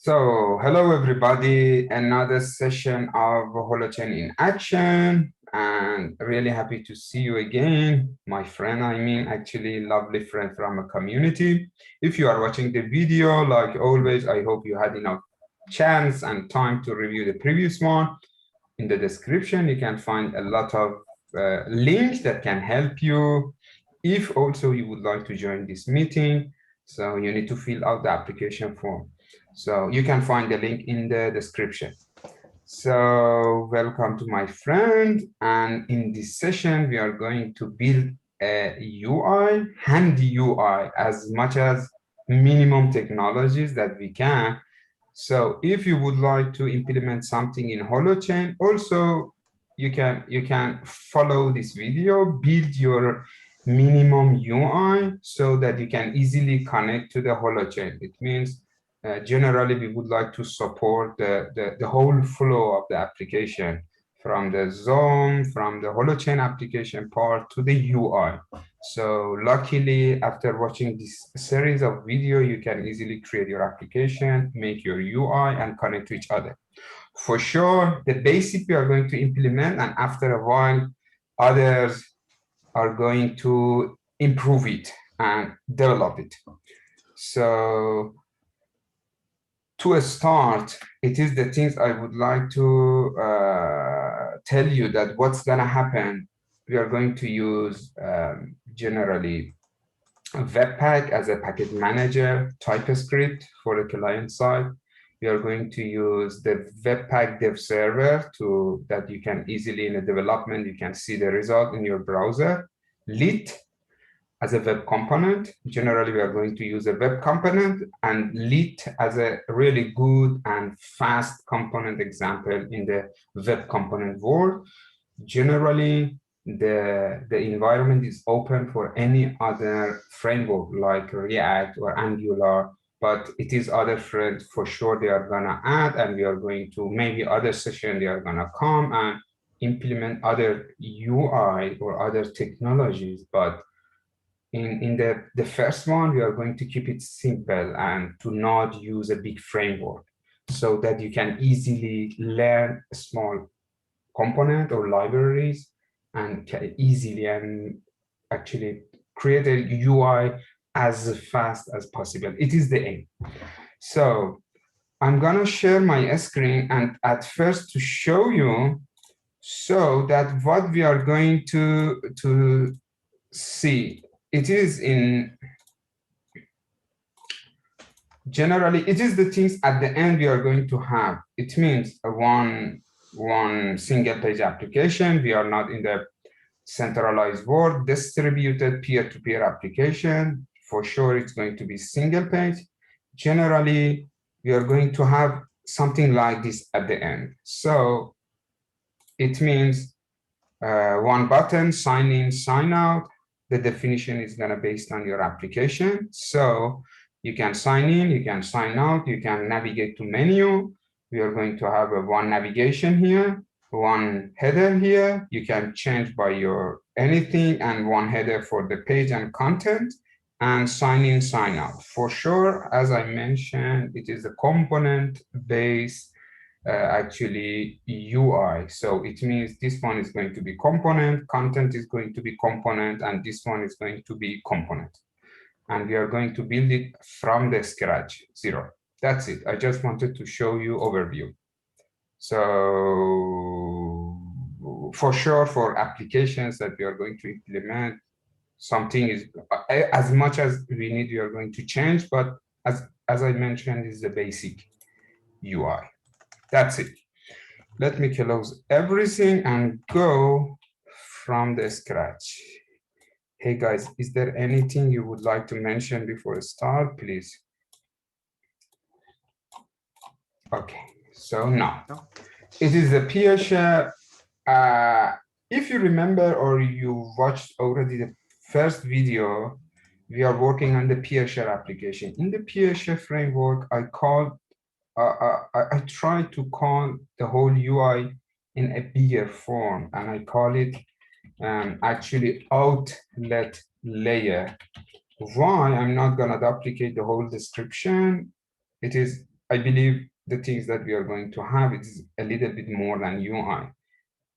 So, hello everybody, another session of Holochain-in-Action, and really happy to see you again, my friend, actually lovely friend from a community. If you are watching the video, like always, I hope you had enough chance and time to review the previous one. In the description, you can find a lot of links that can help you. If also you would like to join this meeting, so you need to fill out the application form. So you can find the link in the description. So welcome to my friend. And in this session, we are going to build a UI, handy UI, as much as minimum technologies that we can. So if you would like to implement something in Holochain, also you can follow this video, build your minimum UI so that you can easily connect to the Holochain. It means generally we would like to support the whole flow of the application, from the zone, from the Holochain application part to the UI. So luckily, after watching this series of video, you can easily create your application, make your UI, and connect to each other. For sure, the basic we are going to implement, and after a while, others are going to improve it and develop it. So to start, it is the things I would like to tell you that what's going to happen. We are going to use generally Webpack as a package manager, Typescript for the client side. We are going to use the webpack-dev-server to that you can easily in the development, you can see the result in your browser. Lit as a web component. Generally, we are going to use a web component, and Lit as a really good and fast component example in the web component world. Generally, the environment is open for any other framework like React or Angular, but it is other friends for sure they are gonna add, and we are going to maybe other session they are gonna come and implement other UI or other technologies. But in the first one, we are going to keep it simple and to not use a big framework so that you can easily learn a small component or libraries and can easily and actually create a UI as fast as possible. It is the aim. So I'm gonna share my screen, and at first to show you so that what we are going to see, it is in generally, it is the things at the end we are going to have. It means one single page application. We are not in the centralized world. Distributed peer-to-peer application. For sure, it's going to be single page. Generally, we are going to have something like this at the end. So it means one button, sign in, sign out. The definition is going to be based on your application. So you can sign in, you can sign out, you can navigate to menu. We are going to have one navigation here, one header here. You can change by your anything, and one header for the page and content, and sign in, sign out. For sure, as I mentioned, it is a component-based actually UI. So it means this one is going to be component, content is going to be component, and this one is going to be component. And we are going to build it from the scratch, zero. That's it. I just wanted to show you overview. So for sure, for applications that we are going to implement, something is as much as we need, we are going to change, but as I mentioned, is the basic UI. That's it. Let me close everything and go from the scratch. Hey guys, is there anything you would like to mention before I start, please? Okay, so now it is the peer share. If you remember or you watched already the first video, we are working on the peer share application. In the peer share framework, I try to call the whole UI in a bigger form, and I call it actually outlet layer. Why? I'm not going to duplicate the whole description. It is I believe the things that we are going to have is a little bit more than UI.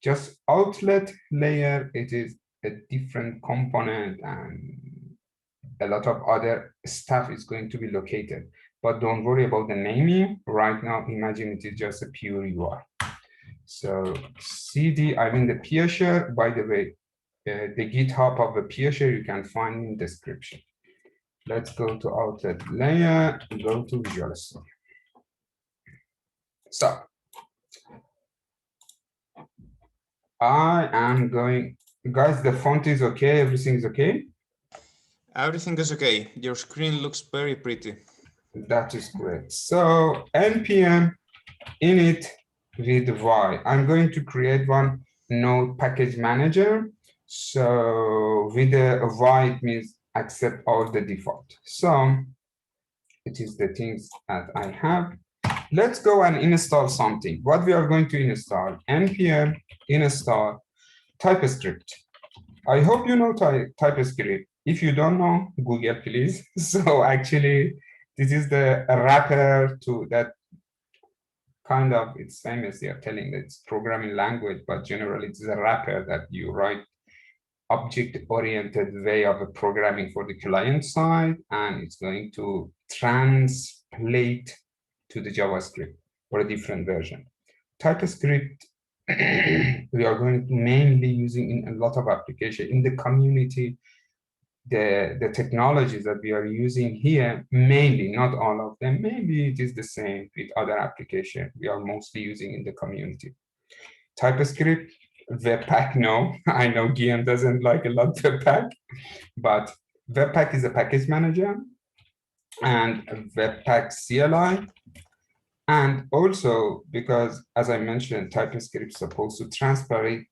Just outlet layer, it is a different component and a lot of other stuff is going to be located. But don't worry about the naming. Right now, imagine it is just a pure UI. So CD, I mean the PeerShare, by the way, the GitHub of the PeerShare you can find in description. Let's go to outlet layer, go to Visual Studio. So I am going, guys, the font is okay, everything is okay? Everything is okay. Your screen looks very pretty. That is great. So npm init with y. I'm going to create one node package manager. So with the y, it means accept all the default. So it is the things that I have. Let's go and install something. What we are going to install, npm install Typescript. I hope you know Typescript. If you don't know, Google, please. So actually, this is the wrapper to that kind of, it's famous, they are telling that it's programming language, but generally it's a wrapper that you write object-oriented way of programming for the client side, and it's going to translate to the JavaScript or a different version. TypeScript, we are going to mainly using in a lot of applications in the community. The technologies that we are using here, mainly, not all of them, maybe it is the same with other applications we are mostly using in the community. TypeScript, Webpack, no. I know Guillaume doesn't like a lot Webpack, but Webpack is a package manager and Webpack CLI. And also, because as I mentioned, TypeScript is supposed to translate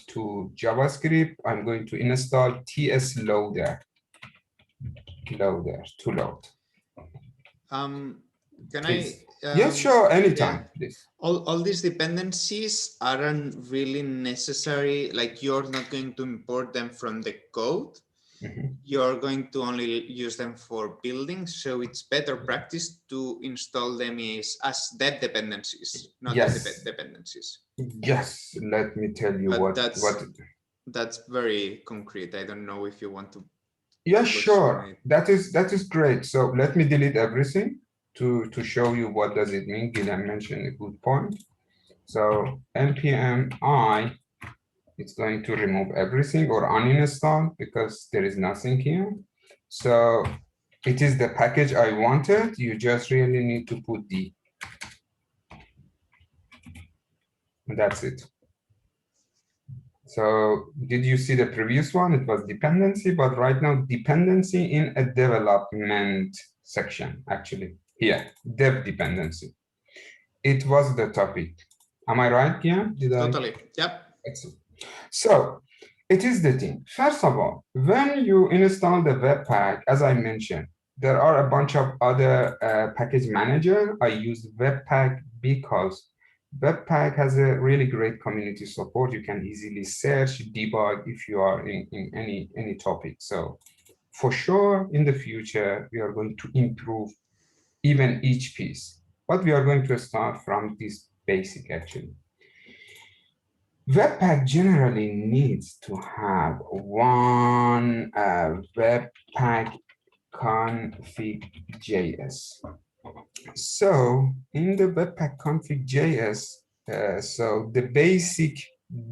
to JavaScript, I'm going to install TS loader to load. Can Please. I? Yes, sure, anytime, yeah. please. All these dependencies aren't really necessary. Like you're not going to import them from the code. You're going to only use them for building. So it's better practice to install them as devDependencies, not Yes. the dependencies. Yes, let me tell you But what. That's very concrete. I don't know if you want to. Yeah, sure. That is great. So let me delete everything to show you what does it mean. Gillian mentioned a good point. So npm I, it's going to remove everything or uninstall because there is nothing here. So it is the package I wanted. You just really need to put D. And that's it. So did you see the previous one? It was dependency, but right now dependency in a development section, actually. Here, dev dependency. It was the topic. Am I right, Kian? Totally, yep. Excellent. So it is the thing. First of all, when you install the Webpack, as I mentioned, there are a bunch of other package manager. I use Webpack because Webpack has a really great community support. You can easily search, debug if you are in any topic. So for sure, in the future, we are going to improve even each piece. But we are going to start from this basic, actually. Webpack generally needs to have one webpack-config.js. So in the webpack-config.js, so the basic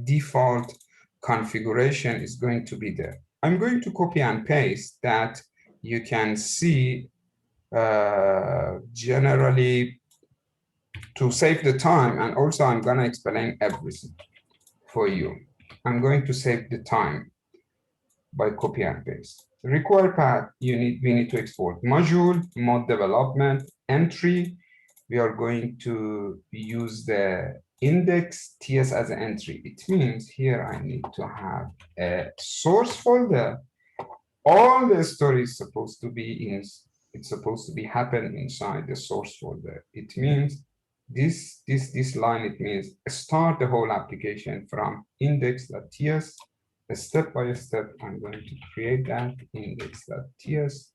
default configuration is going to be there. I'm going to copy and paste that. You can see generally to save the time, and also I'm going to explain everything for you. I'm going to save the time by copy and paste. Required path, we need to export module, mod development, entry. We are going to use the index TS as an entry. It means here I need to have a source folder. All the story is supposed to be in, it's supposed to be happen inside the source folder. It means this line, it means start the whole application from index.ts. Step by step, I'm going to create that index.ts.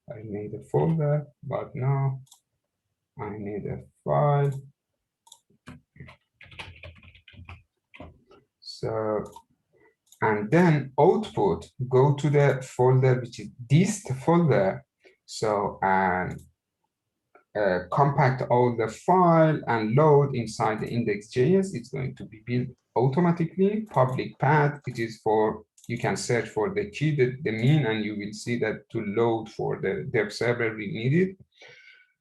I made a folder, but now I need a file. So, and then output, go to the folder, which is dist folder. So, and compact all the file and load inside the index.js. It's going to be built automatically. Public path, it is for, you can search for the key, the mean, and you will see that to load for the dev server we need it.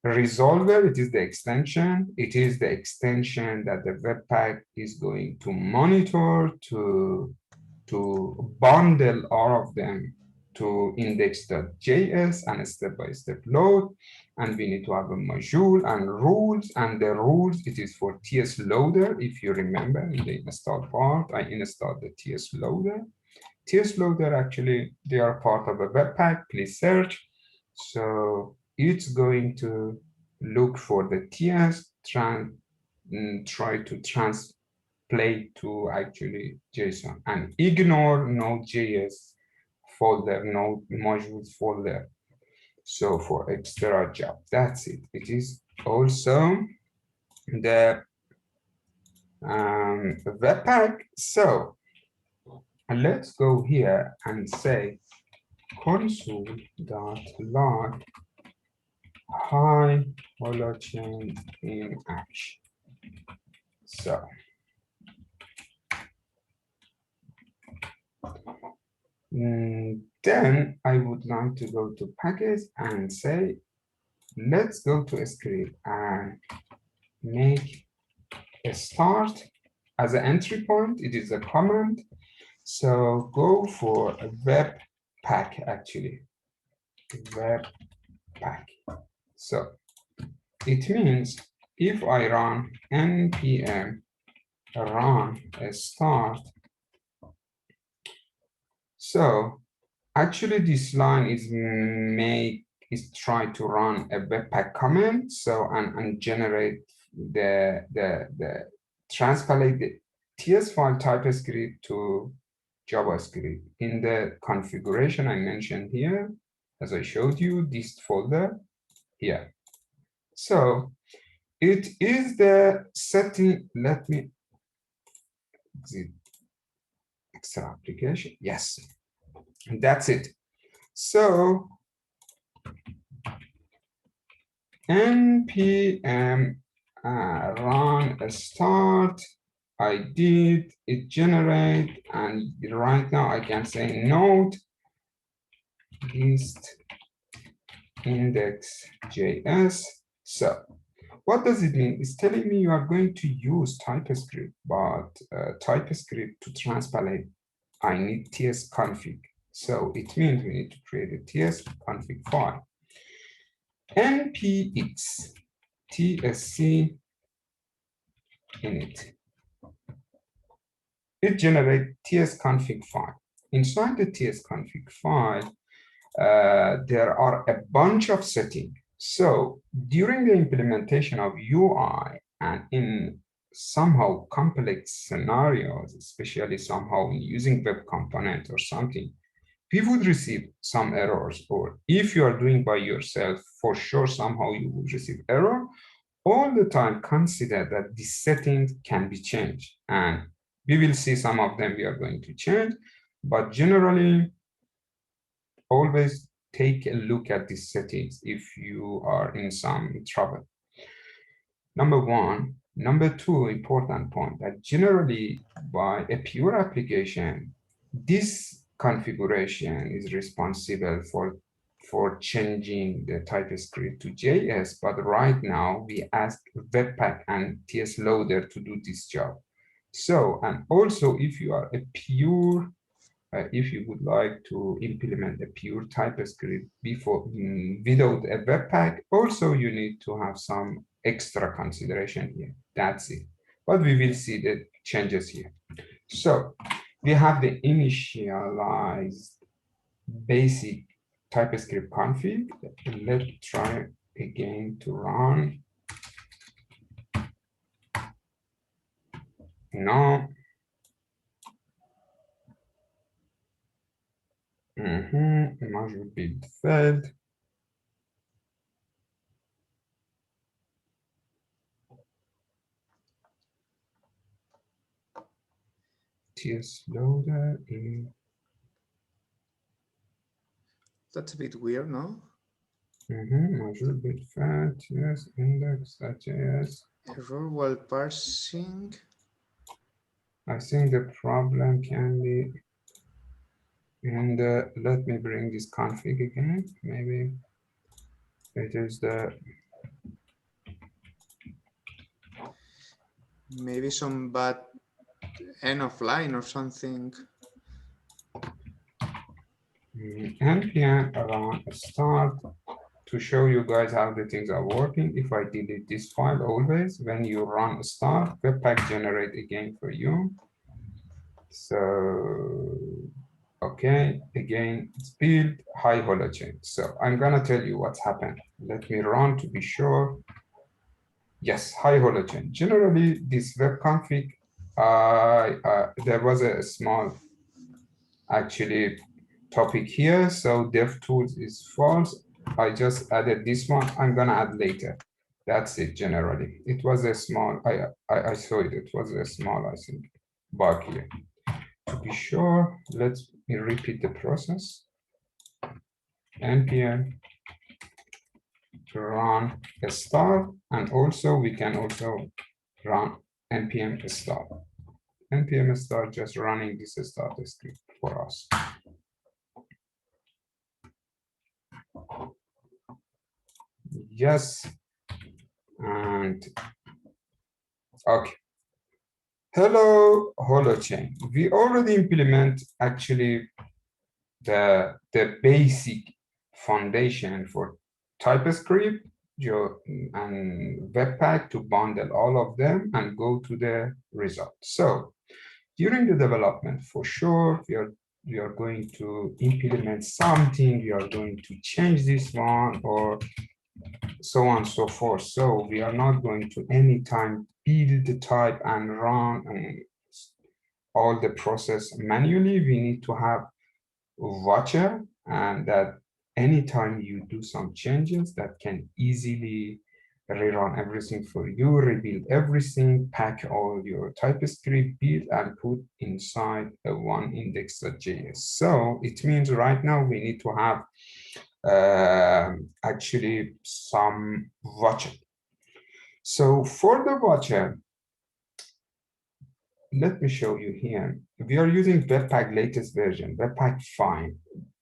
Resolver, it is the extension. It is the extension that the Webpack is going to monitor to bundle all of them to index.js and step-by-step load. And we need to have a module and rules. And the rules, it is for TS loader. If you remember in the install part, I installed the TS loader. TS loader, actually, they are part of a Webpack. Please search. So it's going to look for the TS, try to translate to actually JSON and ignore Node.js folder, Node modules folder. So for extra job, that's it. It is also the Webpack. So let's go here and say console.log hi holochain in action. So then I would like to go to package and say, let's go to a script and make a start as an entry point. It is a command. So go for a webpack, actually, webpack. So it means if I run npm run a start, so actually this line is try to run a webpack command, so and generate the transpilate the TS file Typescript to JavaScript in the configuration I mentioned here, as I showed you, this folder here. So it is the setting. Let me exit extra application. Yes, and that's it. So npm run a start. I did it generate, and right now I can say node list index.js. So what does it mean? It's telling me you are going to use Typescript, but Typescript to transpilate, I need tsconfig. So it means we need to create a tsconfig file. npx tsc init. It generates tsconfig file. Inside the tsconfig file, there are a bunch of settings. So during the implementation of UI and in somehow complex scenarios, especially somehow using WebComponent or something, we would receive some errors. Or if you are doing by yourself, for sure, somehow you will receive error. All the time, consider that these settings can be changed. And we will see some of them we are going to change. But generally, always take a look at these settings if you are in some trouble. Number one. Number two, important point, that generally by a pure application, this configuration is responsible for changing the Typescript to JS, but right now we ask Webpack and TS Loader to do this job. So, and also if you are a pure if you would like to implement a pure Typescript without a Webpack, also you need to have some extra consideration here. That's it. But we will see the changes here. So we have the initialized basic Typescript config. Let's try again to run. No. Module build failed. TS loader in. That's a bit weird, no? Module bit fat, yes, index.js. Error while parsing. I think the problem can be in the, let me bring this config again. Maybe it is the, Maybe some bad end of line or something. npm run start to show you guys how the things are working. If I delete this file always, when you run start, Webpack generate again for you. So, okay, again, it's built high holochain. So I'm gonna tell you what's happened. Let me run to be sure. Yes, high holochain. Generally, this web config, there was a small actually topic here. So DevTools is false. I just added this one. I'm gonna add later. That's it. Generally, it was a small. I saw it. It was a small, I think, bug here. To be sure, let me repeat the process. npm to run a start, and also we can also run npm start. npm start just running this start script for us. Yes, and okay. Hello, Holochain. We already implement actually the basic foundation for Typescript and Webpack to bundle all of them and go to the result. So during the development, for sure, we are going to implement something, we are going to change this one or so on and so forth. So we are not going to anytime build the type and run and all the process manually. We need to have watcher, and that anytime you do some changes that can easily rerun everything for you, rebuild everything, pack all your TypeScript, build and put inside a one index.js. So it means right now we need to have actually some watcher. So for the watcher, let me show you here. We are using Webpack latest version, Webpack 5.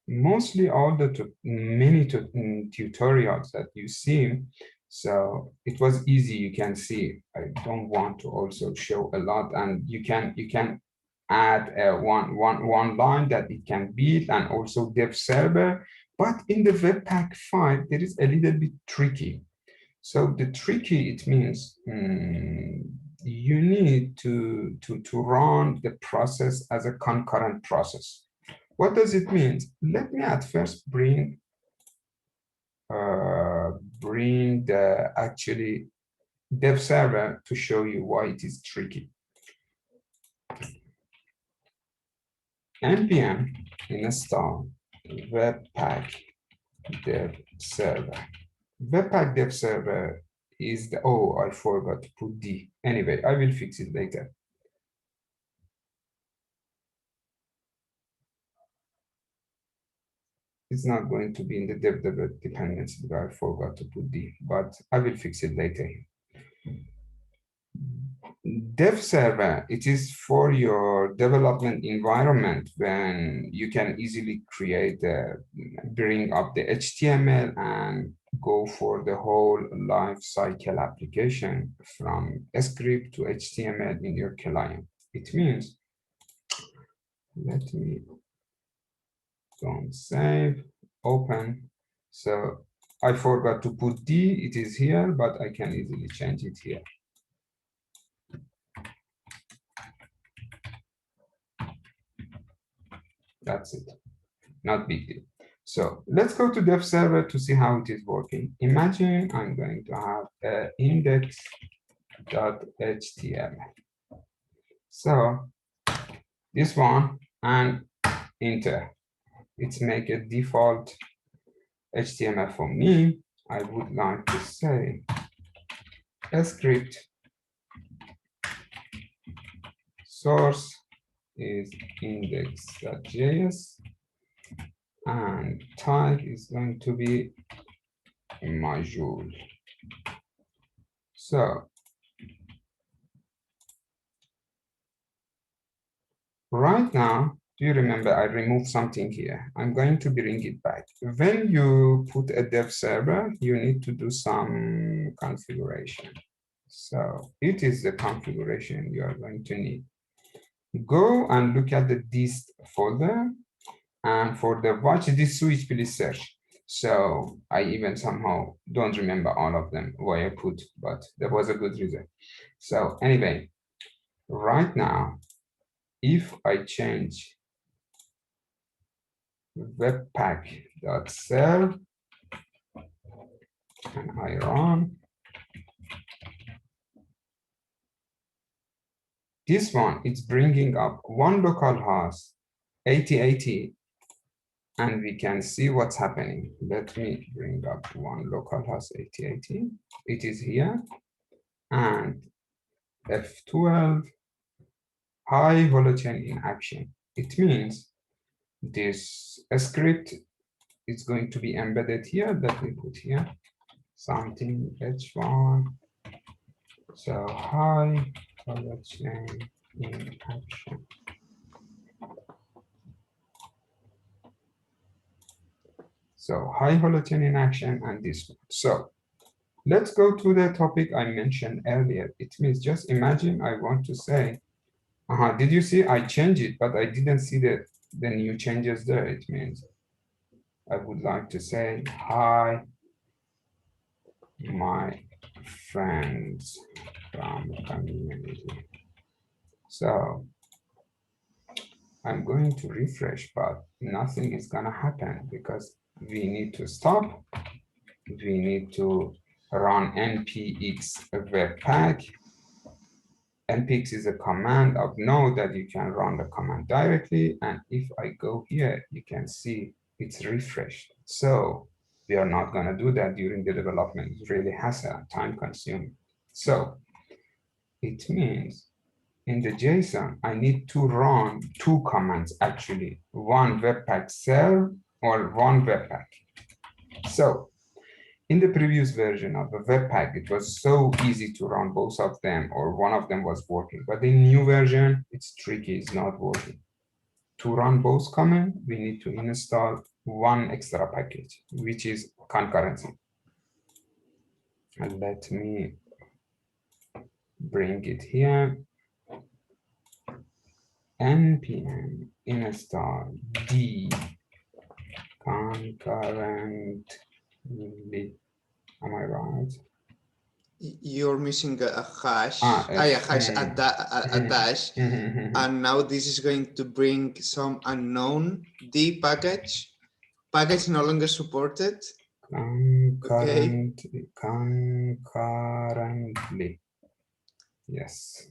Mostly all the many tutorials that you see. So it was easy. You can see. I don't want to also show a lot, and you can add one line that it can build, and also dev server. But in the Webpack 5, there is a little bit tricky. So the tricky, it means you need to run the process as a concurrent process. What does it mean? Let me at first bring the actually dev server to show you why it is tricky. npm install webpack-dev-server. Webpack-dev-server is the, oh, I forgot to put D. Anyway, I will fix it later. It's not going to be in the dependency because I forgot to put D, but I will fix it later. Dev server, it is for your development environment when you can easily create, bring up the HTML and go for the whole life cycle application from script to HTML in your client. It means, let me don't save, open. So I forgot to put D, it is here, but I can easily change it here. That's it, not big deal. So let's go to dev server to see how it is working. Imagine I'm going to have index.html. So this one and enter. It's make a default HTML for me. I would like to say a script source is index.js, and type is going to be module. So right now, do you remember I removed something here? I'm going to bring it back. When you put a dev server, you need to do some configuration. So it is the configuration you are going to need. Go and look at the dist folder, and for the watch this switch, please search. So I even somehow don't remember all of them why I put, but there was a good reason. So anyway, right now, if I change webpack.server and I run, this one is bringing up one localhost 8080, and we can see what's happening. Let me bring up one localhost 8080. It is here, and F12 high Holochain-in-Action. It means this script is going to be embedded here. Let me put here something h1. So high Holochain-in-Action. So high Holochain-in-Action and this one. So let's go to the topic I mentioned earlier. It means just imagine I want to say, did you see I changed it, but I didn't see the new changes there. It means I would like to say, hi, my friends from the community. So I'm going to refresh, but nothing is going to happen because we need to stop. We need to run npx webpack. npx is a command of Node that you can run the command directly. And if I go here, you can see it's refreshed. So we are not going to do that during the development. It really has a time consuming. So it means in the JSON, I need to run two commands actually, one webpack serve or one webpack. So in the previous version of the webpack, it was so easy to run both of them, or one of them was working. But in new version, it's tricky, it's not working. To run both commands, we need to install one extra package, which is concurrently. And let me bring it here. npm install d concurrently. Am I right? You're missing a hash. A hash, a dash. And now this is going to bring some unknown D package. Package no longer supported. Concurrently. Yes.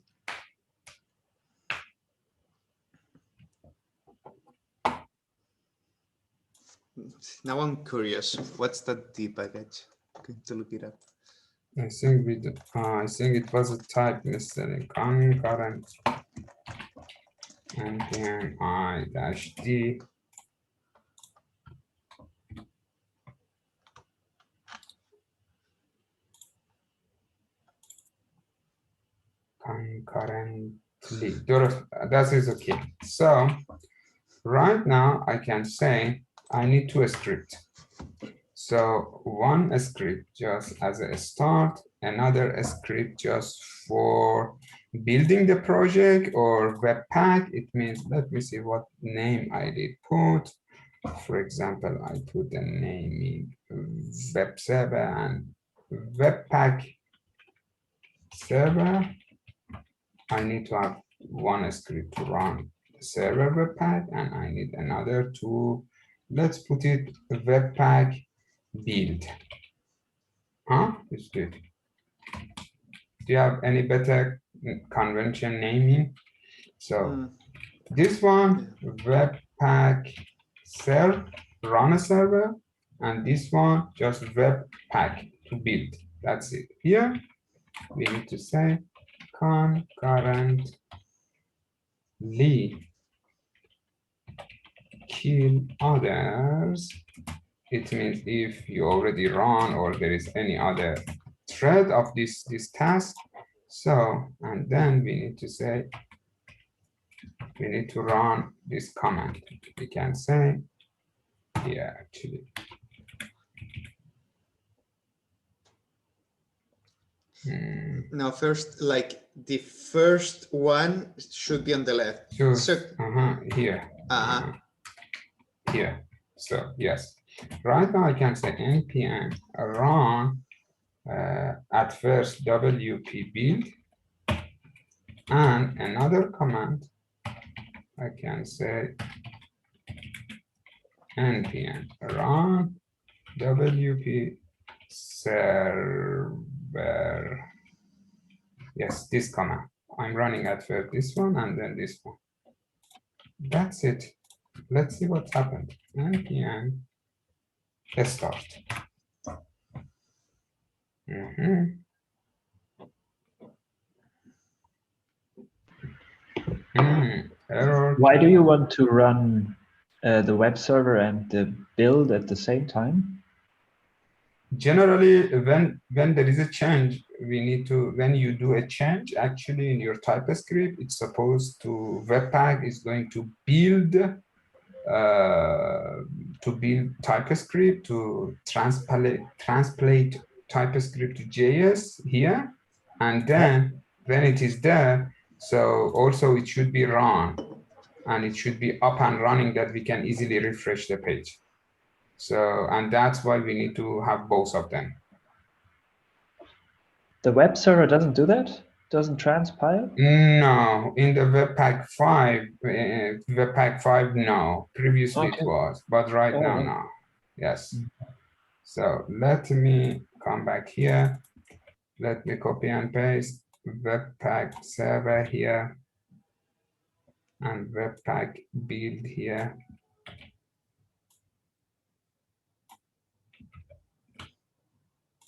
Now I'm curious. What's that D package? I'm going to look it up. I think I think it was a type yesterday. Concurrent npm i-d. Concurrently. That is okay. So right now I can say I need two scripts. So one script just as a start, another script just for building the project or webpack. It means, let me see what name I did put. For example, I put the name web server and webpack server. I need to have one script to run the server webpack, and I need another to, let's put it webpack build. It's good. Do you have any better convention naming? So this one, webpack serve, run a server, and this one just webpack to build. That's it. Here we need to say concurrently kill others, it means if you already run or there is any other thread of this task. So, and then we need to say, we need to run this command. We can say, yeah, actually. No, first, like the first one should be on the left. So, here. Here. So, yes. Right now I can say npm run at first wp build, and another command I can say npm run wp server. Yes, this command. I'm running at first this one and then this one. That's it. Let's see what's happened. npm start. Error. Why do you want to run the web server and the build at the same time? Generally, when there is a change, we need to, when you do a change, actually in your Typescript, it's supposed to, Webpack is going to build Typescript to translate Typescript to JS here, and then when it is there, so also it should be run, and it should be up and running that we can easily refresh the page. So, and that's why we need to have both of them. The web server doesn't do that? Doesn't transpile? No, in the Webpack 5, no. Previously it was, but right now, no. Yes. So let me come back here. Let me copy and paste Webpack server here and Webpack build here.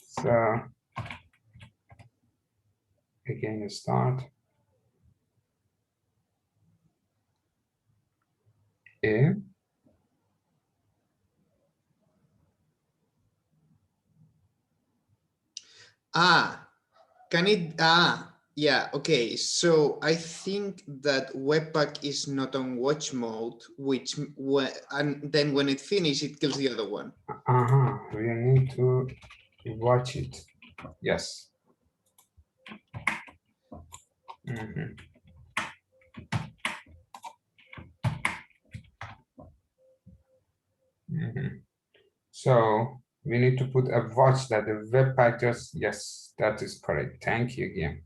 So again, start. A. Yeah, okay. So I think that Webpack is not on watch mode, and then when it finishes, it kills the other one. We need to watch it. Yes. So we need to put a watch that the Webpack just, yes, that is correct. Thank you again.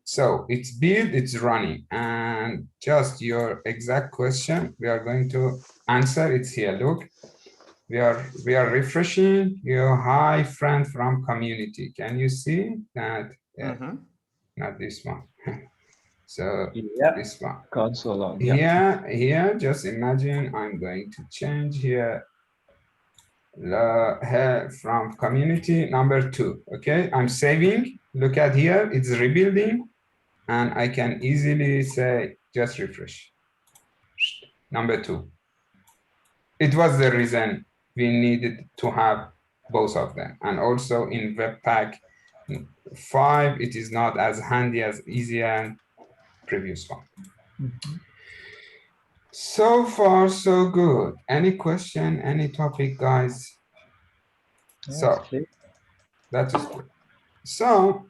So it's built, it's running, and just your exact question, we are going to answer. It's here. Look, we are refreshing your hi friend from community. Can you see that? Not this one. So yeah, this one. console log. Yeah. Here, just imagine I'm going to change here from community number 2. Okay, I'm saving. Look at here, it's rebuilding, and I can easily say just refresh. Number 2. It was the reason we needed to have both of them, and also in Webpack 5, it is not as handy as easy as previous one. So far, so good. Any question, any topic, guys? So that is good. So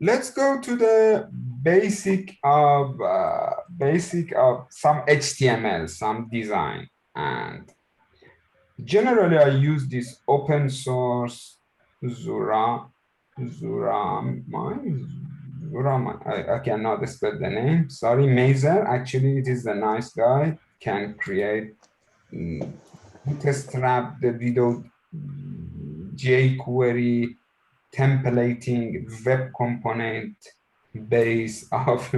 let's go to the basic of some HTML, some design. And generally, I use this open source Zura. I cannot spell the name. Sorry, Mazer. Actually, it is a nice guy. Can create bootstrap the video jQuery templating web component base of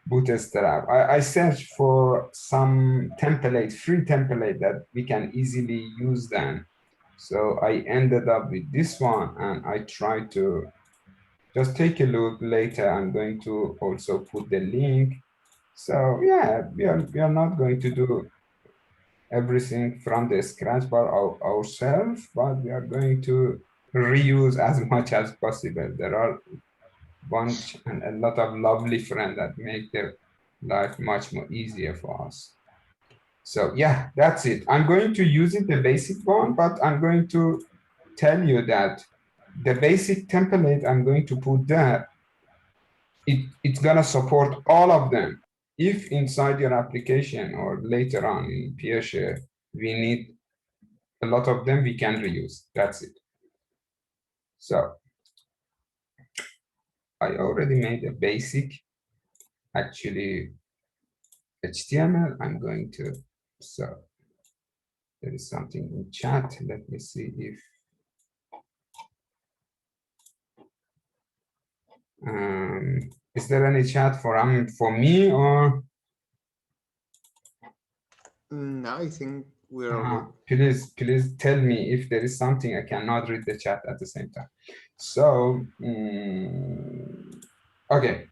bootstrap. I searched for some template, free template that we can easily use them. So I ended up with this one, and I tried to just take a look later. I'm going to also put the link. So yeah, we are not going to do everything from the scratch by ourselves, but we are going to reuse as much as possible. There are bunch and a lot of lovely friends that make their life much more easier for us. So yeah, that's it. I'm going to use it the basic one, but I'm going to tell you that the basic template I'm going to put there, it's gonna support all of them. If inside your application or later on in PeerShare, we need a lot of them, we can reuse. That's it. So I already made a basic, actually, HTML. I'm going to, so there is something in chat. Let me see if, is there any chat for me or? No, I think we're all Please tell me if there is something I cannot read the chat at the same time. So, okay,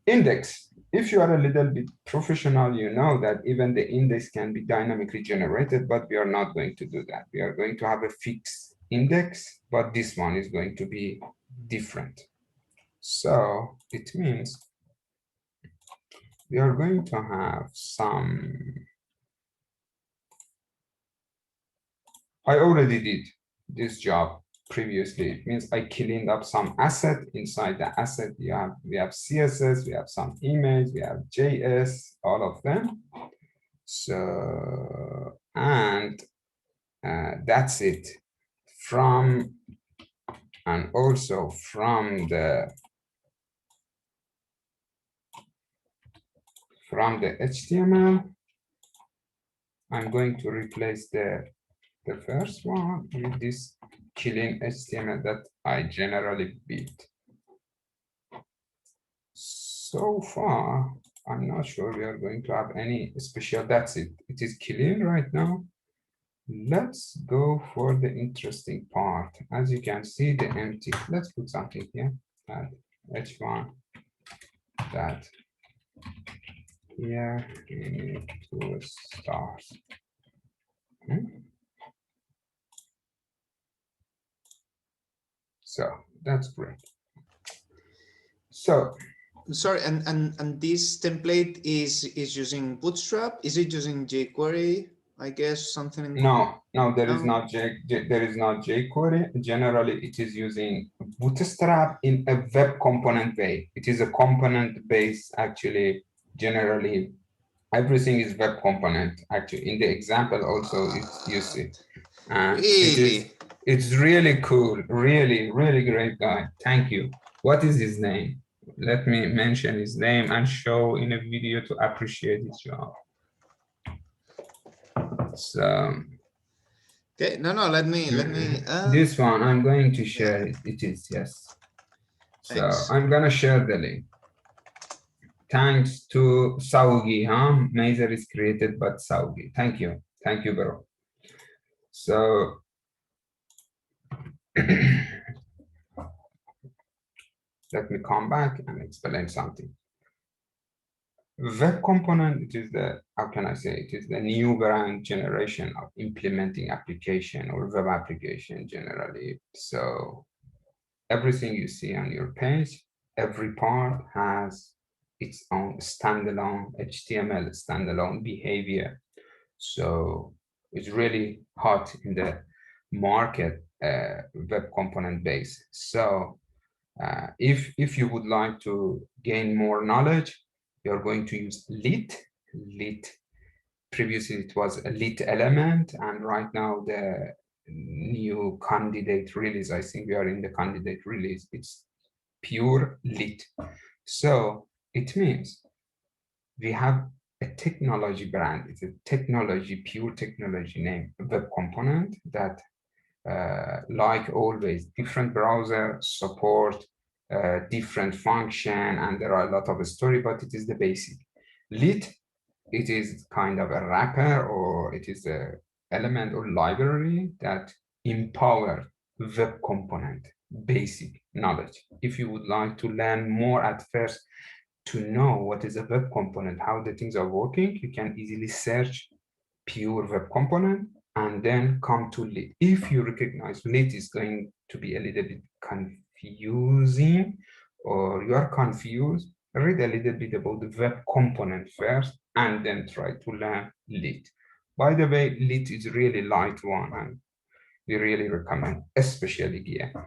index. If you are a little bit professional, you know that even the index can be dynamically generated, but we are not going to do that. We are going to have a fixed index, but this one is going to be different. So it means we are going to have some, I already did this job previously. It means I cleaned up some asset. Inside the asset, we have CSS, we have some image, we have JS, all of them. So, and that's it. From, and also from the HTML, I'm going to replace the first one with this clean HTML that I generally build. So far, I'm not sure we are going to have any special. That's it. It is clean right now. Let's go for the interesting part. As you can see, the empty. Let's put something here. Add h1 that here we need 2 stars. So that's great. So sorry, and this template is using Bootstrap. Is it using jQuery? I guess something. No, there is not jQuery. Generally, it is using Bootstrap in a web component way. It is a component based, actually. Generally, everything is web component. Actually, in the example also, you see. Really? It's really cool. Really, really great guy. Thank you. What is his name? Let me mention his name and show in a video to appreciate his job. So okay, no, let me this one I'm going to share it. It is, yes. Thanks. So I'm gonna share the link. Thanks to Saugi, huh? Mazer is created by Saugi. Thank you, bro. So let me come back and explain something. Web component, it is the, how can I say, it is the new brand generation of implementing application or web application generally. So everything you see on your page, every part has its own standalone HTML, standalone behavior. So it's really hot in the market, web component base. So if you would like to gain more knowledge, you're going to use lit. Previously it was a lit element, and right now the new candidate release, I think we are in the candidate release, it's pure lit. So it means we have a technology brand. It's a technology, pure technology name, web component that like always, different browser support different function, and there are a lot of story, but it is the basic. Lit, it is kind of a wrapper, or it is a element or library that empower web component basic knowledge. If you would like to learn more at first to know what is a web component, how the things are working, you can easily search pure web component and then come to lit. If you recognize lit is going to be a little bit confusing or you are confused, read a little bit about the web component first and then try to learn lit. By the way, lit is really light one and we really recommend, especially Guillaume.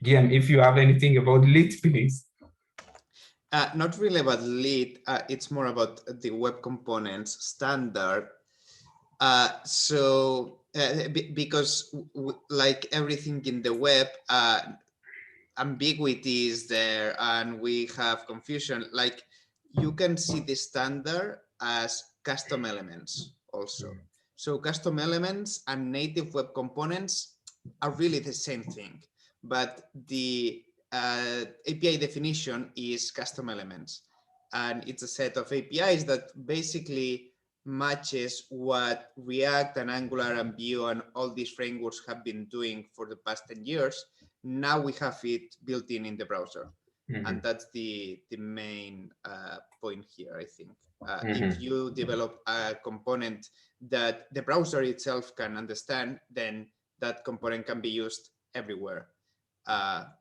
Guillaume, if you have anything about lit, please. Not really about lit, it's more about the web components standard. Because like everything in the web, ambiguity is there and we have confusion. Like you can see the standard as custom elements also. So custom elements and native web components are really the same thing, but the API definition is custom elements. And it's a set of APIs that basically matches what React and Angular and Vue and all these frameworks have been doing for the past 10 years. Now we have it built in the browser. And that's the main point here, I think. If you develop a component that the browser itself can understand, then that component can be used everywhere,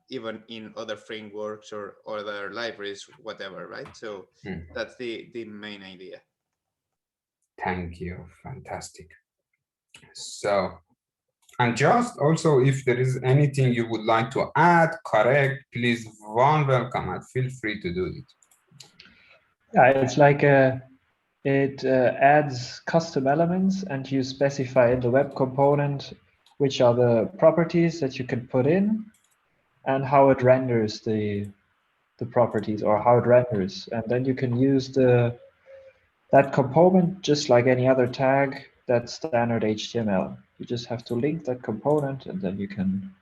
even in other frameworks or other libraries, whatever, right? So that's the main idea. Thank you. Fantastic. So, and just also, if there is anything you would like to add, correct, please, welcome and feel free to do it. Yeah, it's like it adds custom elements and you specify in the web component which are the properties that you can put in and how it renders the properties or how it renders. And then you can use that component just like any other tag, that's standard HTML. You just have to link that component and then you can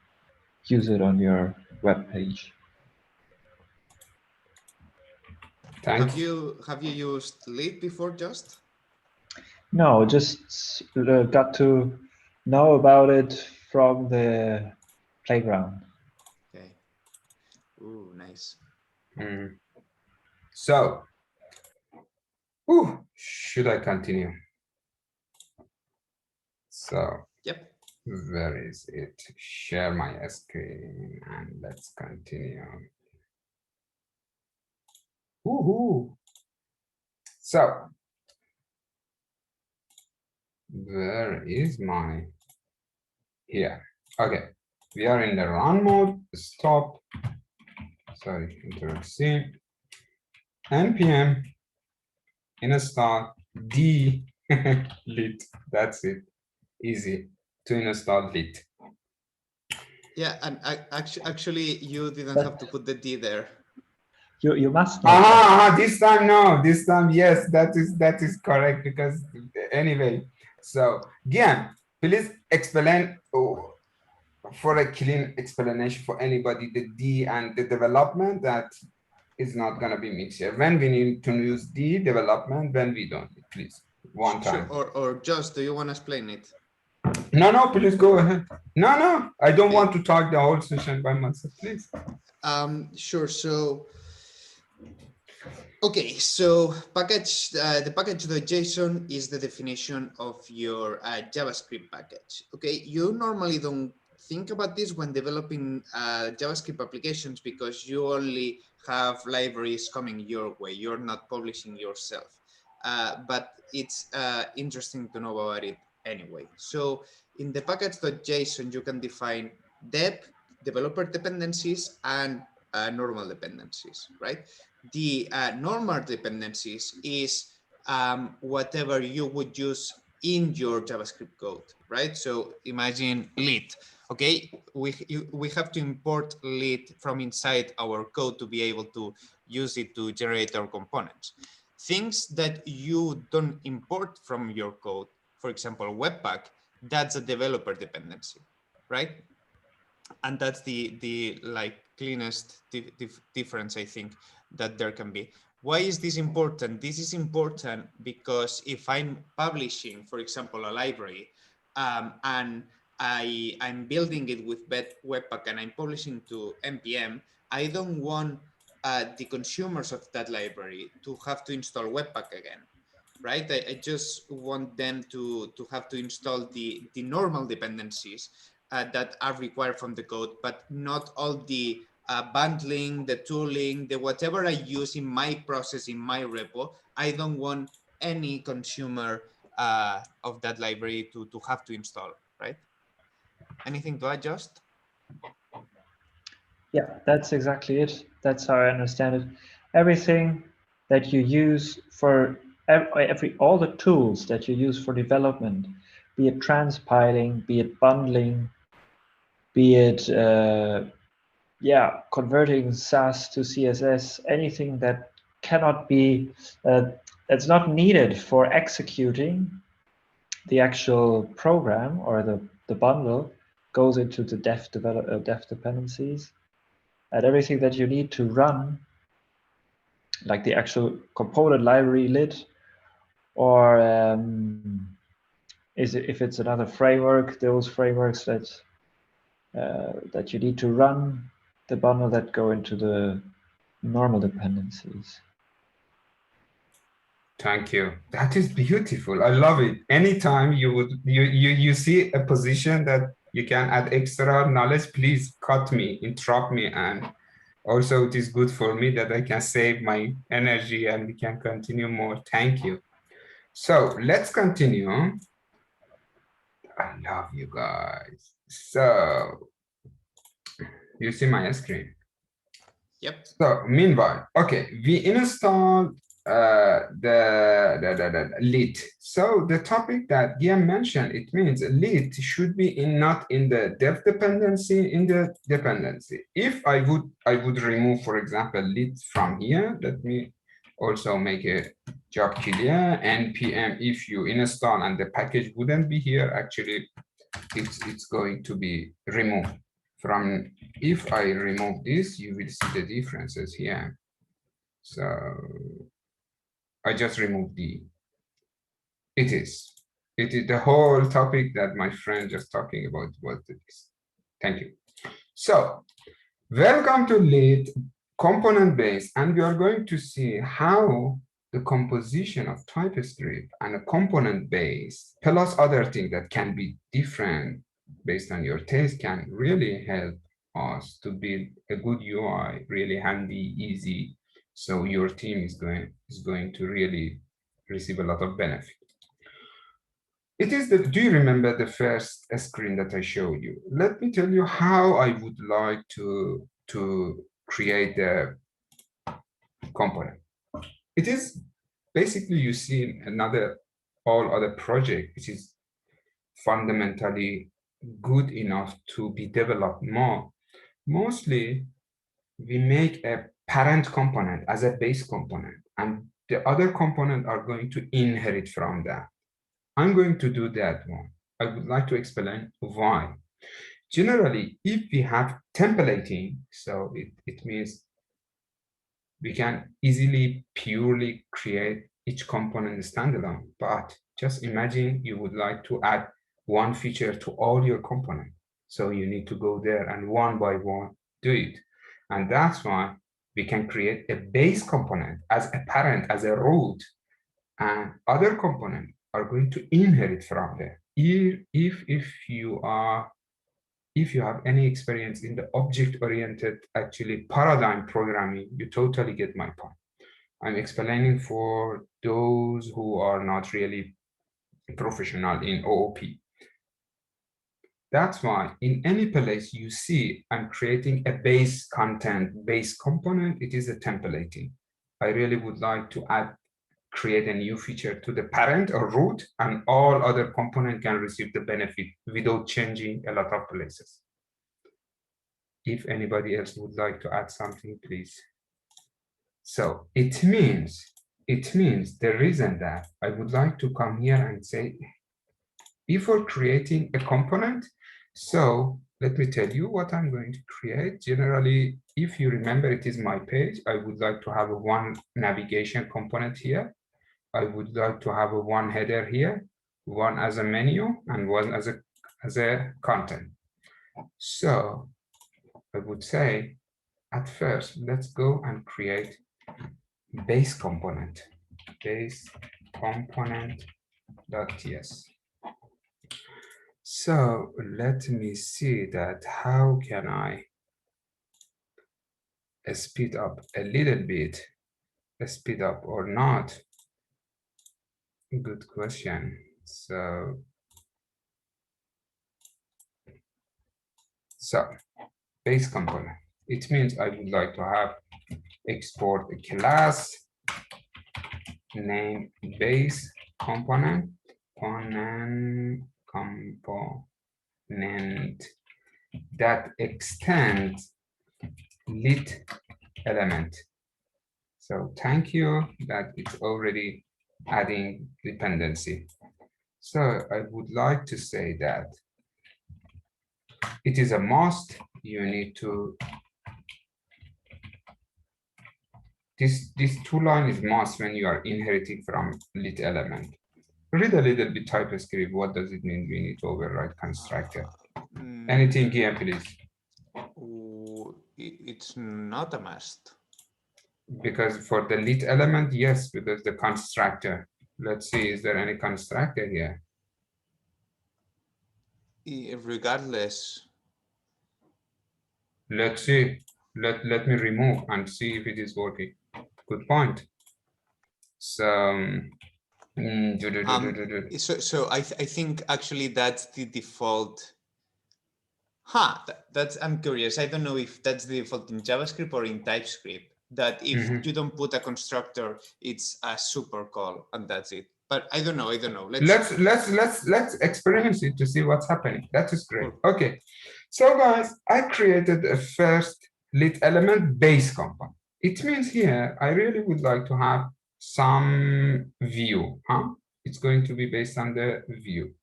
use it on your web page. Have you used lit before, just? No, just got to know about it from the playground. Okay. Ooh, nice. So, should I continue? So, yep. Where is it? Share my screen and let's continue. So, where is my, here, okay. We are in the run mode, stop, sorry, Ctrl C, npm install d lit, that's it, easy to install lit. Yeah, and actually you didn't have to put the D there. You must know. This time no, this time yes, that is correct, because anyway. So again, please explain for a clean explanation for anybody the D and the development, that is not going to be mixed here. When we need to use D development, when we don't, please, one time. Sure, or just, do you want to explain it? No, please go ahead. No, I don't want to talk the whole session by myself, please. Sure. So, okay. So the package.json is the definition of your JavaScript package. Okay. You normally don't think about this when developing JavaScript applications because you only have libraries coming your way. You're not publishing yourself. But it's interesting to know about it anyway. So in the package.json, you can define developer dependencies and normal dependencies, right? The normal dependencies is whatever you would use in your JavaScript code, right? So imagine lit, okay? We have to import lit from inside our code to be able to use it to generate our components. Things that you don't import from your code, for example, Webpack, that's a developer dependency, right? And that's the like cleanest difference, I think, that there can be. Why is this important? This is important because if I'm publishing, for example, a library, and I'm building it with Webpack and I'm publishing to NPM, I don't want the consumers of that library to have to install Webpack again. right? I just want them to have to install the normal dependencies that are required from the code, but not all the bundling, the tooling, the whatever I use in my process, in my repo. I don't want any consumer of that library to have to install, right? Anything to adjust? Yeah, that's exactly it. That's how I understand it. Everything that you use for all the tools that you use for development, be it transpiling, be it bundling, be it converting SAS to CSS, anything that cannot be that's not needed for executing the actual program or the bundle goes into the dev dependencies. And everything that you need to run, like the actual component library lit, or if it's another framework, those frameworks that you need to run the bundle that go into the normal dependencies. Thank you. That is beautiful. I love it. Anytime you see a position that you can add extra knowledge, please cut me, interrupt me, and also it is good for me that I can save my energy and we can continue more. Thank you. So let's continue. I love you guys. So you see my screen. Yep. So meanwhile, okay, we installed the lit. So the topic that Guillaume mentioned, it means lit should be not in the dev dependency, in the dependency. If I would remove, for example, lit from here. Let me also make a job clear. npm if you install and the package wouldn't be here, actually it's going to be removed from. If I remove this, you will see the differences here. So I just removed it is the whole topic that my friend just talking about was this. Thank you. So welcome to Lit component base, and we are going to see how the composition of Typescript and a component base plus other things that can be different based on your taste can really help us to build a good UI, really handy, easy, so your team is going to really receive a lot of benefit. It is do you remember the first screen that I showed you? Let me tell you how I would like to create a component. It is basically you see all other project, which is fundamentally good enough to be developed more. Mostly we make a parent component as a base component, and the other component are going to inherit from that. I'm going to do that one. I would like to explain why. Generally, if we have templating, so it means we can easily purely create each component standalone. But just imagine you would like to add one feature to all your components. So you need to go there and one by one do it. And that's why we can create a base component as a parent, as a root, and other components are going to inherit from there. If you have any experience in the object-oriented actually paradigm programming, you totally get my point. I'm explaining for those who are not really professional in OOP. That's why in any place you see I'm creating a base content, base component, it is a templating. I really would like to create a new feature to the parent or root, and all other components can receive the benefit without changing a lot of places. If anybody else would like to add something, please. So it means the reason that I would like to come here and say, before creating a component, so let me tell you what I'm going to create. Generally, if you remember, it is my page. I would like to have one navigation component here. I would like to have one header here, one as a menu, and one as a content. So I would say, at first, let's go and create base component. Base component.ts. So let me see that how can I speed up a little bit, speed up or not? Good question. So base component. It means I would like to have export a class name base component that extends lit element. So thank you that it's already adding dependency. So I would like to say that it is a must. You need to, this two line is must when you are inheriting from lit element. Read a little bit Typescript. What does it mean? We need to override constructor. Anything here, please? It's not a must. Because for the lit element, yes, because the constructor. Let's see, is there any constructor here? Regardless. Let's see. Let me remove and see if it is working. Good point. So, so I think actually that's the default. That's, I'm curious. I don't know if that's the default in JavaScript or in TypeScript, that if you don't put a constructor, it's a super call and that's it. But I don't know. Let's experience it to see what's happening. That is great. Okay. So guys, I created a first lit element base component. It means here I really would like to have some view. It's going to be based on the view.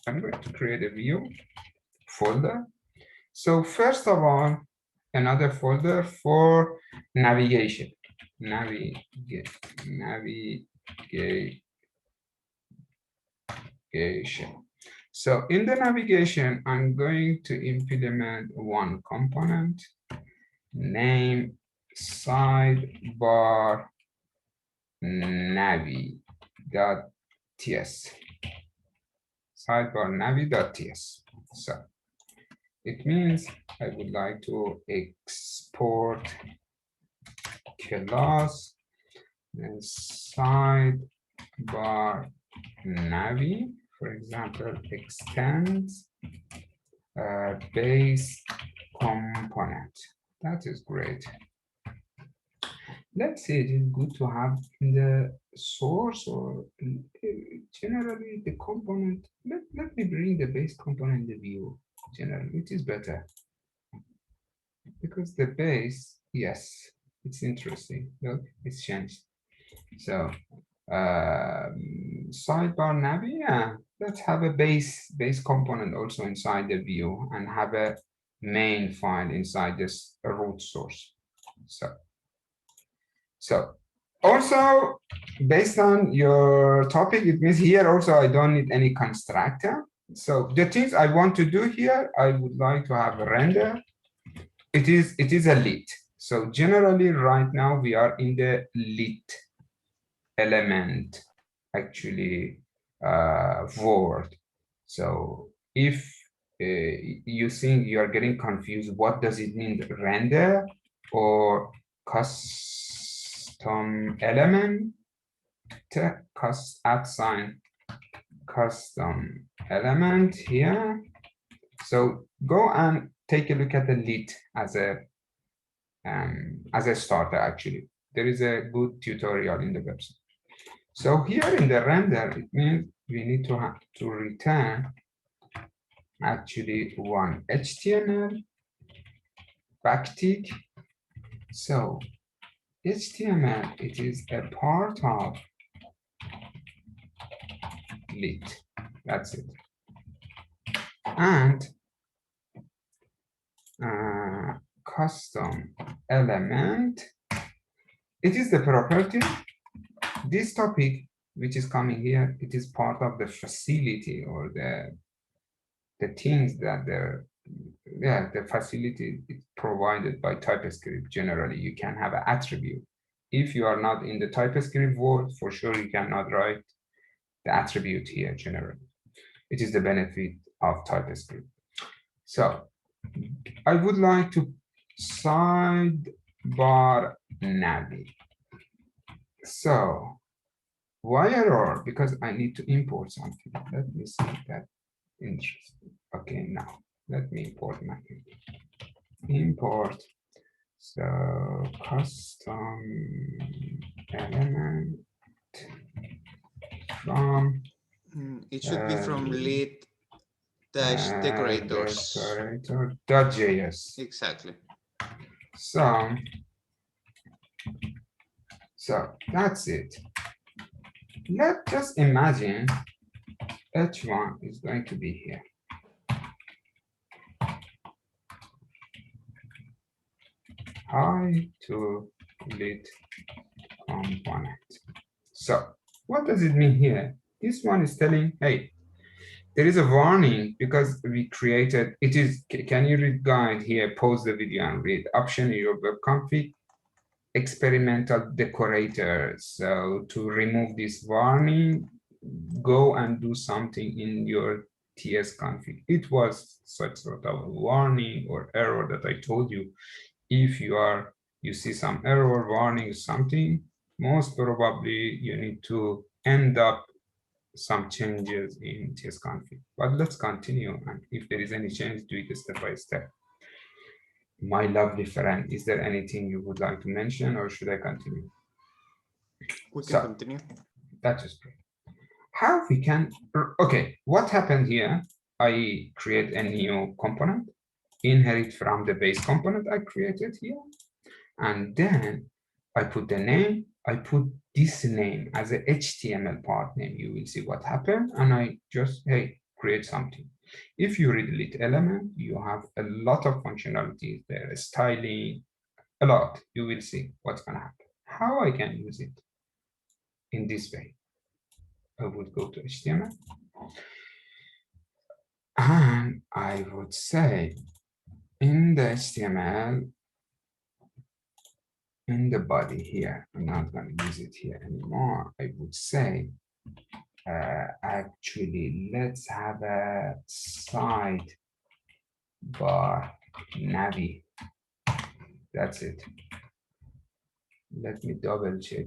I'm going to create a view folder. So first of all, another folder for navigation. Navigation. So in the navigation, I'm going to implement one component named SidebarNavi.ts. SidebarNavi.ts. So it means I would like to export class and SidebarNavi, for example, extends base component. That is great. Let's say it is good to have in the source or generally the component. Let me bring the base component in the view. Generally, it is better because the base, yes, it's interesting. Look, it's changed. So SidebarNavi, yeah, let's have a base component also inside the view and have a main file inside this root source. So also based on your topic, it means here also I don't need any constructor. So the things I want to do here, I would like to have a render. It is a lit. So generally right now we are in the lit element actually word. So if you think you are getting confused, what does it mean, render or custom element, custom element here. So go and take a look at the lit as a starter. Actually, there is a good tutorial in the website. So here in the render, it means we need to have to return actually one HTML backtick. So HTML, it is a part of lit. That's it. And custom element, it is the property. This topic, which is coming here, it is part of the facility or the things that the facility is provided by Typescript. Generally, you can have an attribute. If you are not in the Typescript world, for sure you cannot write the attribute here generally. It is the benefit of TypeScript. So I would like to SidebarNavi. So why error? Because I need to import something. Let me see that. Interesting. Okay, now let me import my import. So custom element from it should be from lit-decorators. decorator.js. Exactly. So that's it. Let's just imagine H1 is going to be here. Hi to lit component. So what does it mean here? This one is telling, hey, there is a warning because we created, it is, can you read guide here, pause the video and read option in your web config, experimental decorator. So to remove this warning, go and do something in your tsconfig. It was such sort of a warning or error that I told you. If you see some error warning something, most probably you need to end up some changes in tsconfig. But let's continue, and if there is any change, do it step by step. My lovely friend, is there anything you would like to mention, or should I continue? We can continue. That is great. How we can, okay, what happened here? I create a new component, inherit from the base component I created here, and then I put the name, I put this name as a HTML part name. You will see what happened, and I just, hey, create something. If you read lit element, you have a lot of functionalities there, styling, a lot. You will see what's gonna happen. How I can use it in this way. I would go to HTML, and I would say in the HTML, in the body here, I'm not going to use it here anymore. I would say, actually, let's have a SidebarNavi. That's it. Let me double check.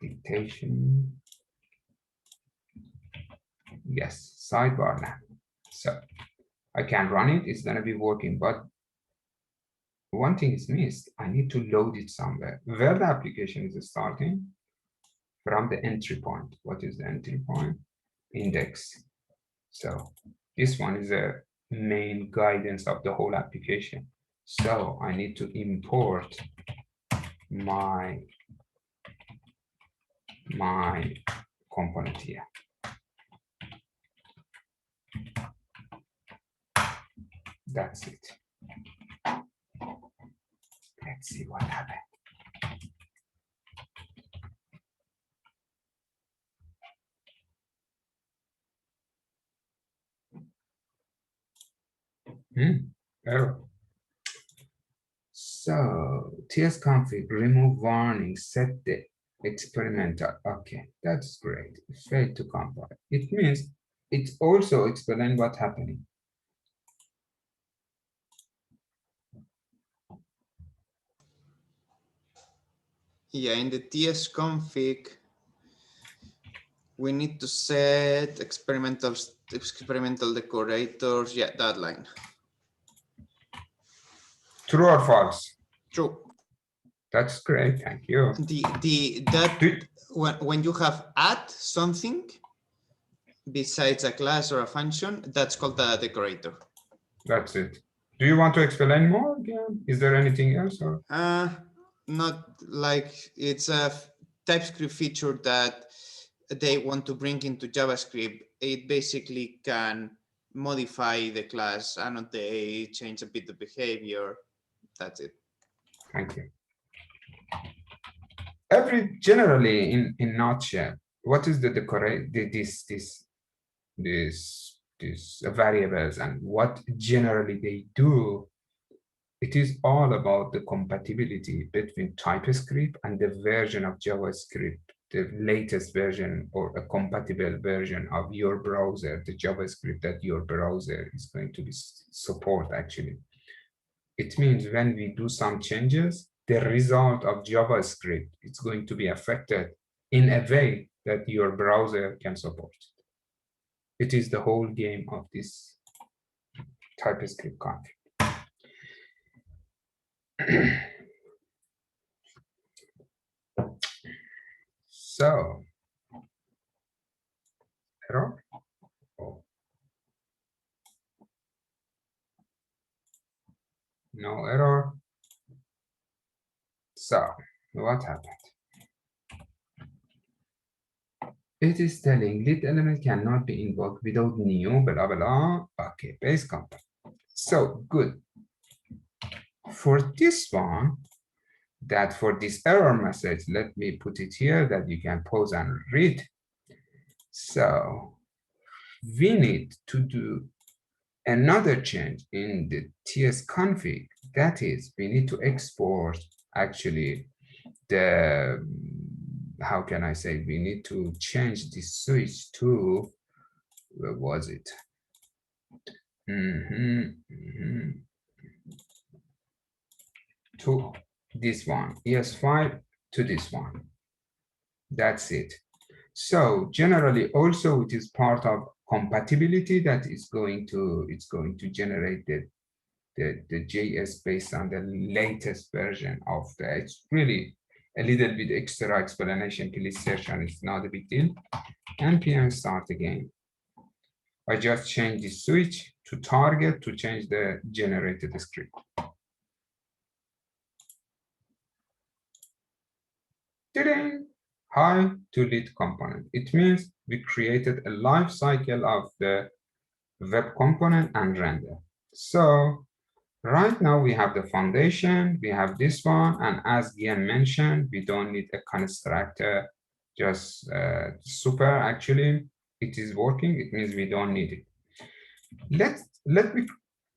Dictation. Yes, SidebarNavi. So I can run it. It's going to be working, but one thing is missed. I need to load it somewhere. Where the application is starting, from the entry point. What is the entry point? Index. So this one is a main guidance of the whole application. So I need to import my component here. That's it. Let's see what happened. Error. So tsconfig, remove warning, set the experimental. Okay, that's great. Failed to compile. It means it's also explain what's happening. Yeah, in the tsconfig, we need to set experimental decorators. Yeah, that line. True or false? True. That's great. Thank you. When you have add something besides a class or a function, that's called a decorator. That's it. Do you want to explain more again? Is there anything else? Or? Not like it's a TypeScript feature that they want to bring into JavaScript. It basically can modify the class, annotate, change a bit of behavior. That's it. Thank you. Generally in nutshell, what is the decorate these variables and what generally they do? It is all about the compatibility between TypeScript and the version of JavaScript the latest version or a compatible version of your browser, the JavaScript that your browser is going to be support actually. It means when we do some changes, the result of JavaScript is going to be affected in a way that your browser can support it. It is the whole game of this Typescript config. So, error? Oh. No error. So, what happened? It is telling lit element cannot be invoked without new, blah, blah. Okay, BaseComponent. So, good. For this one, that for this error message, let me put it here that you can pause and read. So, we need to do another change in the tsconfig. That is, we need to export actually the, how can I say, we need to change the switch to, where was it? To this one, ES5 to this one. That's it. So generally also it is part of compatibility that is going to, it's going to generate the JS based on the latest version of the, it's really a little bit extra explanation, please search, and it's not a big deal. npm start again. I just change the switch to target to change the generated script. Hi to lit component. It means we created a life cycle of the web component and render. So right now we have the foundation, we have this one, and as Gian mentioned, we don't need a constructor, just super actually, it is working, it means we don't need it. Let me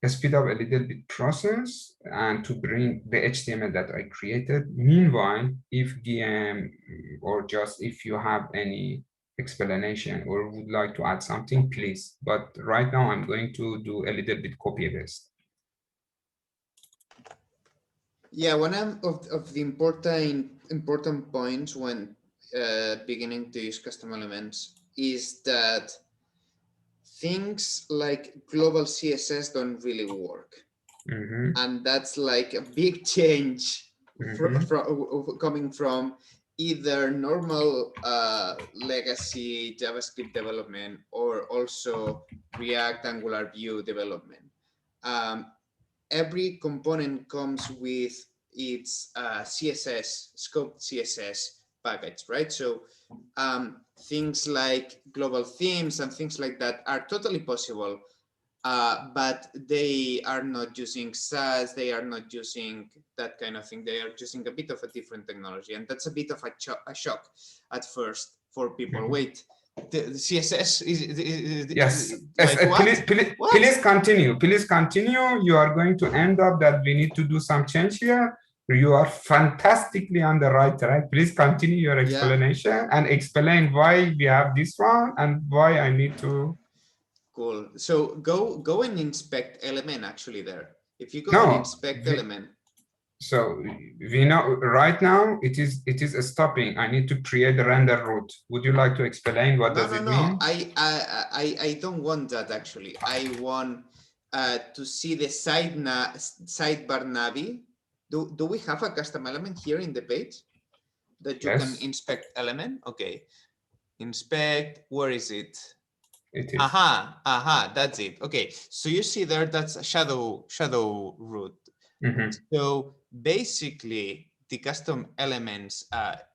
speed up a little bit process and to bring the HTML that I created. Meanwhile, if Gian or just if you have any explanation or would like to add something, please. But right now I'm going to do a little bit copy paste. Yeah, one of the important points when beginning to use custom elements is that things like global CSS don't really work. And that's like a big change coming from either normal legacy JavaScript development or also React Angular Vue development. Every component comes with its CSS, scoped CSS package, right? So things like global themes and things like that are totally possible, but they are not using SAS, they are not using that kind of thing. They are using a bit of a different technology. And that's a bit of a shock at first for people. Wait, the CSS is yes, like, please continue. Please continue. You are going to end up that we need to do some change here. You are fantastically on the right track. Please continue your explanation and explain why we have this one and why I need to. Cool. So go and inspect element actually there. If you go and inspect element. So we know right now it is stopping. I need to create a render root. Would you like to explain what does it mean? I don't want that actually. I want to see the SidebarNavi. Do we have a custom element here in the page that you can inspect element? Okay. Inspect, where is it? It is. That's it. Okay, so you see there, that's a shadow root. So basically, the custom elements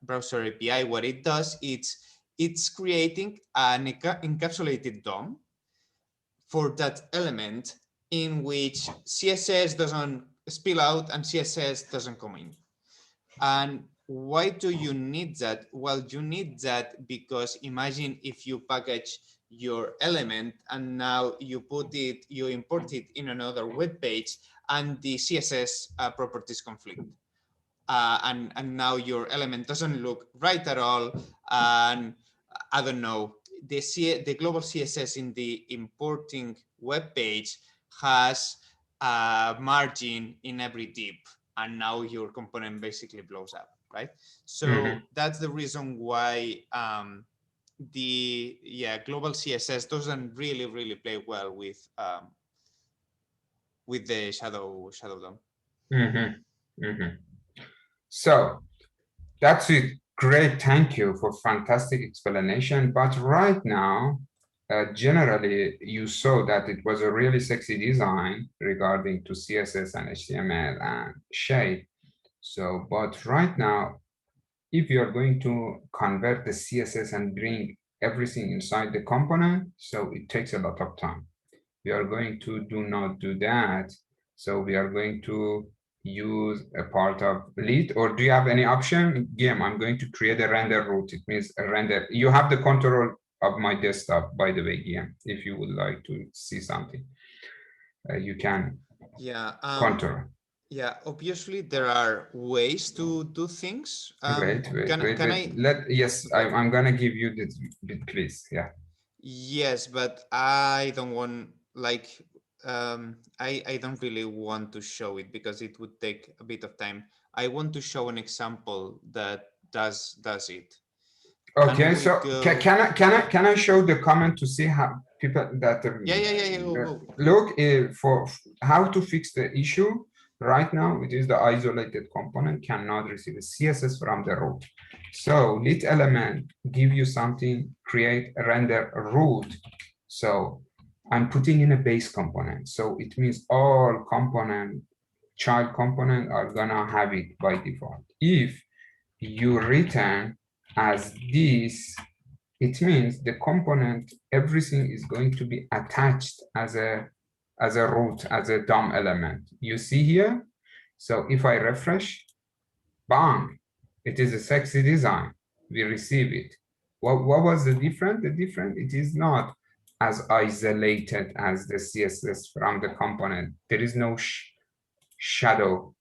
browser API, what it does, it's creating an encapsulated DOM for that element in which CSS doesn't spill out and CSS doesn't come in. And why do you need that? Well, you need that because imagine if you package your element and now you import it in another web page and the CSS properties conflict. and now your element doesn't look right at all. And I don't know, the global CSS in the importing web page has a margin in every div, and now your component basically blows up, right? So that's the reason why the global CSS doesn't really play well with the shadow DOM. So that's it. Great, thank you for fantastic explanation. But right now, generally, you saw that it was a really sexy design regarding to CSS and HTML and shape. So, but right now, if you are going to convert the CSS and bring everything inside the component, so it takes a lot of time. We are going to do not do that. So we are going to use a part of Lit, or do you have any option? Guillaume, I'm going to create a render root. It means a render. You have the control of my desktop, by the way, Guillaume, if you would like to see something. You can control. Yeah, obviously there are ways to do things. Wait. Yes, okay. I'm gonna give you this bit, please. Yeah. Yes, but I don't want I don't really want to show it because it would take a bit of time. I want to show an example that does it. Okay, so can I show the comment to see how people that look for how to fix the issue? Right now, it is the isolated component cannot receive a CSS from the root. So lit element give you something, create a render root. So I'm putting in a base component. So it means all child component are gonna have it by default. If you return as this, it means the component, everything is going to be attached as a root, as a DOM element. You see here? So if I refresh, bang, it is a sexy design. We receive it. What was the difference? The difference, it is not as isolated as the CSS from the component. There is no shadow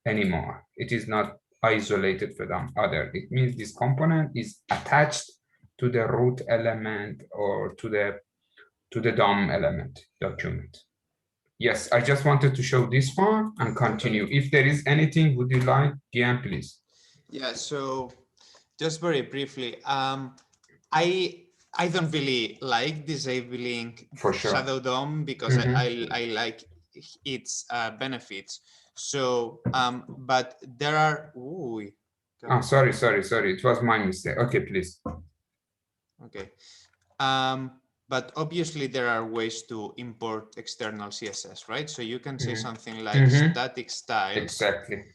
anymore. It is not isolated from other. It means this component is attached to the root element or to the DOM element document. Yes, I just wanted to show this one and continue. If there is anything, would you like, Gian, please? Yeah, so just very briefly, I don't really like disabling Shadow DOM because I like its benefits. So, but there are. Sorry. It was my mistake. Okay, please. Okay. But obviously there are ways to import external CSS, right? So you can say something like static styles. Exactly.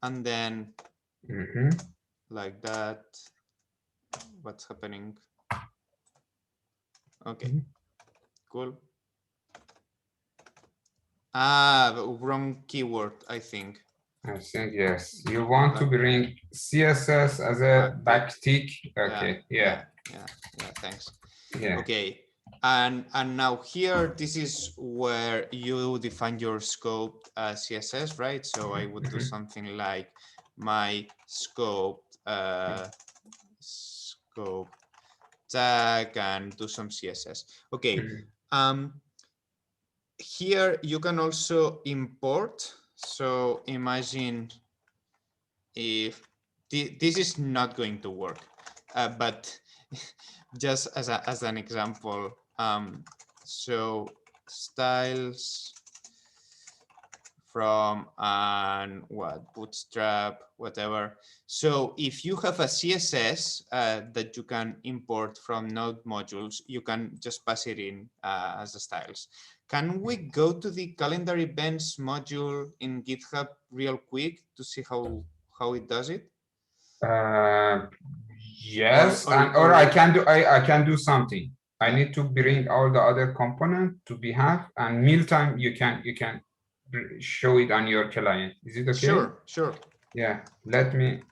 And then like that. What's happening? Okay, cool. Wrong keyword, I think. I think yes. You want to bring CSS as a backtick. Okay. Yeah. Thanks. Yeah. Okay. And now here, this is where you define your scope CSS, right? So I would do something like my scope tag and do some CSS. Okay. Here you can also import. So imagine if this is not going to work, but just as an example, so styles from Bootstrap, whatever. So if you have a CSS that you can import from Node modules, you can just pass it in as the styles. Can we go to the calendar events module in GitHub real quick to see how it does it? Yes, or I can do something. I need to bring all the other component to behave, and meantime you can show it on your client. Is it okay? Sure. Yeah, let me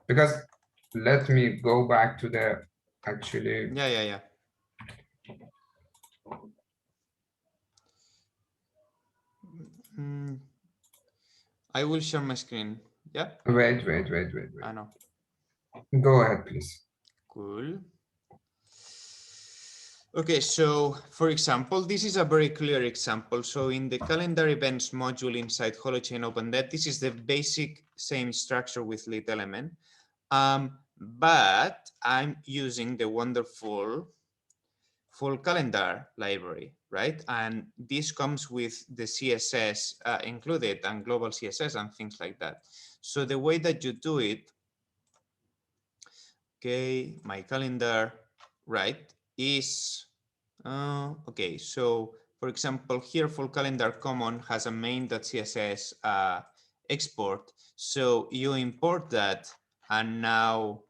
because let me go back to the actually. Yeah. I will share my screen. Yeah. Wait. I know. Go ahead, please. Cool. Okay, so for example, this is a very clear example. So in the calendar events module inside Holochain OpenDev, this is the basic same structure with lit element. But I'm using the wonderful full calendar library, right? And this comes with the CSS included and global CSS and things like that. So the way that you do it, okay, my calendar, right, is, okay, so for example, here full calendar common has a main.css export. So you import that and now,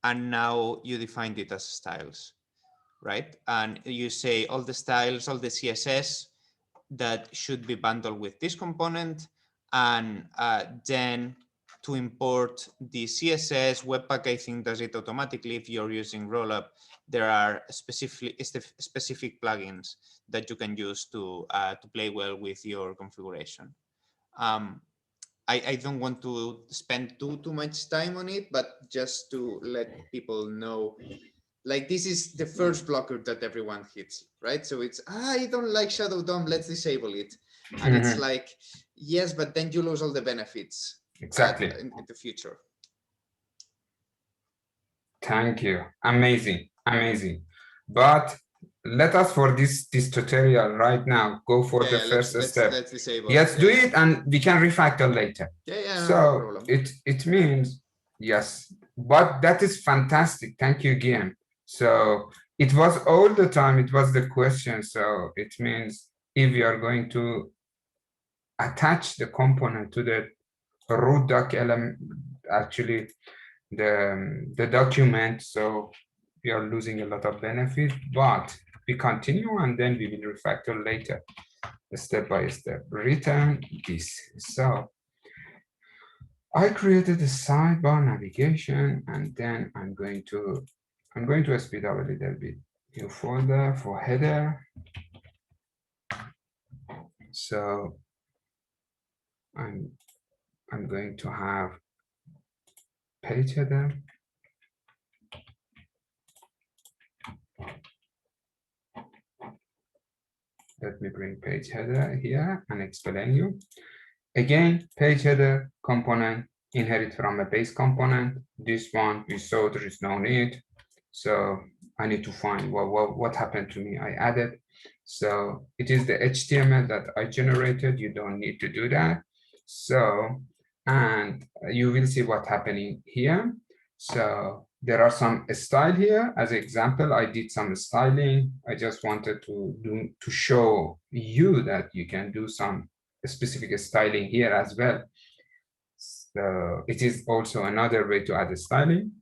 and now you defined it as styles, right? And you say all the styles, all the CSS that should be bundled with this component, and then to import the CSS, Webpack, I think, does it automatically. If you're using Rollup, there are specific plugins that you can use to play well with your configuration. I don't want to spend too much time on it, but just to let people know, like this is the first blocker that everyone hits, right? So it's, I don't like Shadow DOM, let's disable it. And it's like, yes, but then you lose all the benefits Exactly. in the future. Thank you. Amazing. But let us, for this tutorial right now, go for the first step. Let's disable. Yes, do it, and we can refactor later. Yeah, so no problem. it means, yes, but that is fantastic. Thank you again. So it was all the time, it was the question. So it means if you are going to attach the component to the root doc element, actually the document, so we are losing a lot of benefit, but we continue and then we will refactor later, step by step. Return this. So I created a sidebar navigation, and then I'm going to speed up a little bit. New folder for header. So I'm going to have page header. Let me bring page header here and explain you. Again, page header component inherit from a base component. This one we saw there is no need. So I need to find what happened to me. I added. So it is the HTML that I generated. You don't need to do that. So, and you will see what's happening here. So there are some style here. As an example, I did some styling. I just wanted to show you that you can do some specific styling here as well. So it is also another way to add a styling.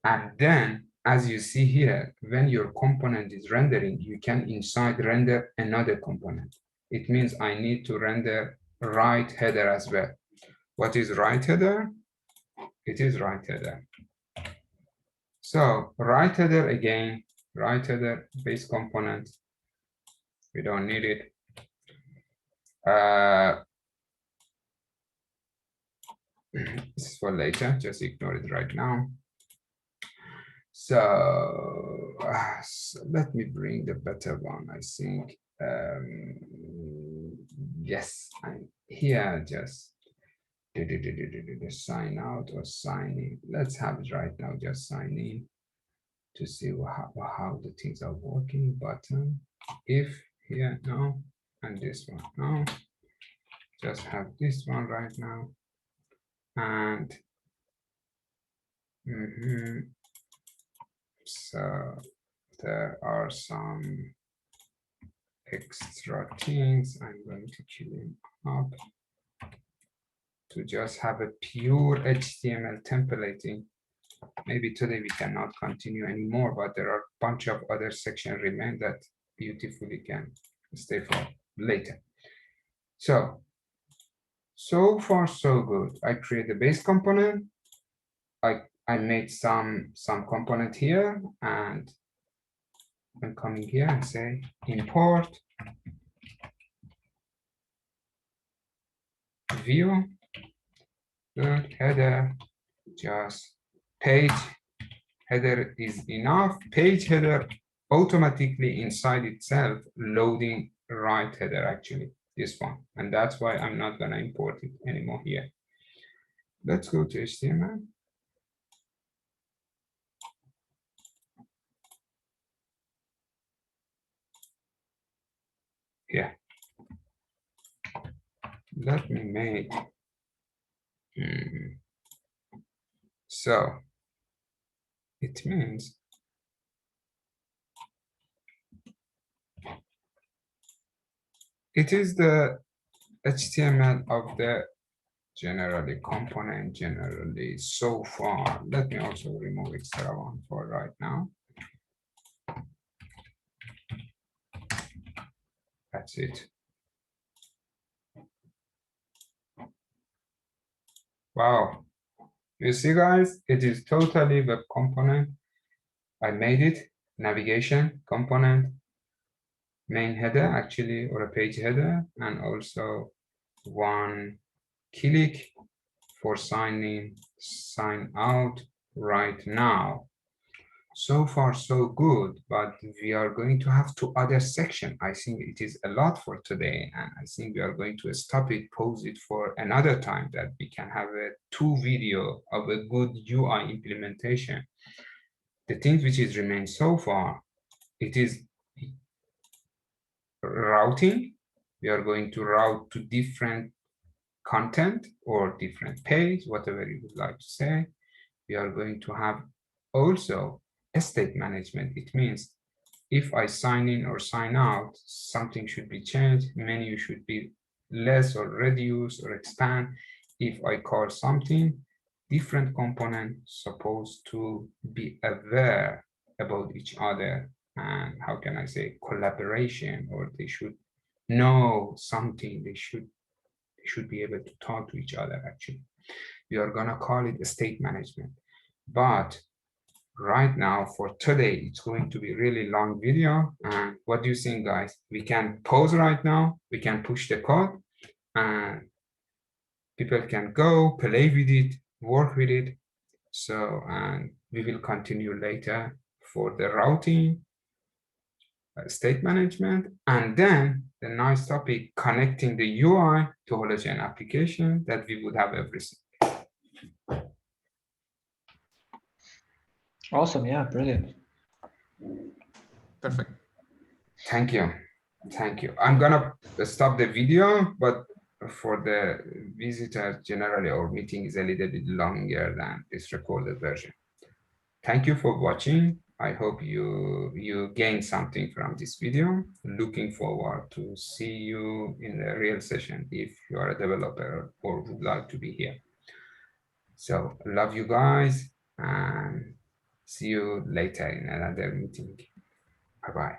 And then, as you see here, when your component is rendering, you can inside render another component. It means I need to render right header as well. What is right header? It is right header. So right header again, right header base component. We don't need it. This is for later, just ignore it right now. So, let me bring the better one, I think. Yes, I'm here, just sign out or sign in. Let's have it right now, just sign in to see how the things are working. Button, if here, no, and this one, no. Just have this one right now. And so there are some extra things. I'm going to clean up to just have a pure HTML templating. Maybe today we cannot continue anymore, but there are a bunch of other sections remain that beautifully can stay for later. So far so good. I create the base component. I made some component here, and I'm coming here and say import view, good header, just page header is enough. Page header automatically inside itself loading right header, actually this one, and that's why I'm not going to import it anymore here. Let's go to HTML. Here, let me make so it means it is the HTML of the generally component generally so far. Let me also remove extra one for right now. That's it. Wow. You see, guys, it is totally web component. I made it. Navigation component, main header actually, or a page header, and also one click for sign in, sign out right now. So far, so good, but we are going to have two other sections. I think it is a lot for today, and I think we are going to stop it, pause it for another time, that we can have a two video of a good UI implementation. The things which is remained so far, it is routing. We are going to route to different content or different page, whatever you would like to say. We are going to have also a state management. It means if I sign in or sign out, something should be changed. Menu should be less or reduce or expand. If I call something, different component supposed to be aware about each other, and how can I say, collaboration, or they should know something. They should be able to talk to each other. Actually, we are gonna call it a state management. But right now, for today, it's going to be really long video. And what do you think, guys? We can pause right now. We can push the code, and people can go play with it, work with it. So, and we will continue later for the routing, state management, and then the nice topic, connecting the UI to Holochain application, that we would have everything. Awesome. Yeah, brilliant. Perfect. Thank you. Thank you. I'm gonna stop the video, but for the visitors, generally our meeting is a little bit longer than this recorded version. Thank you for watching. I hope you gained something from this video. Looking forward to see you in the real session if you are a developer or would like to be here. So love you guys, and see you later in another meeting. Bye-bye.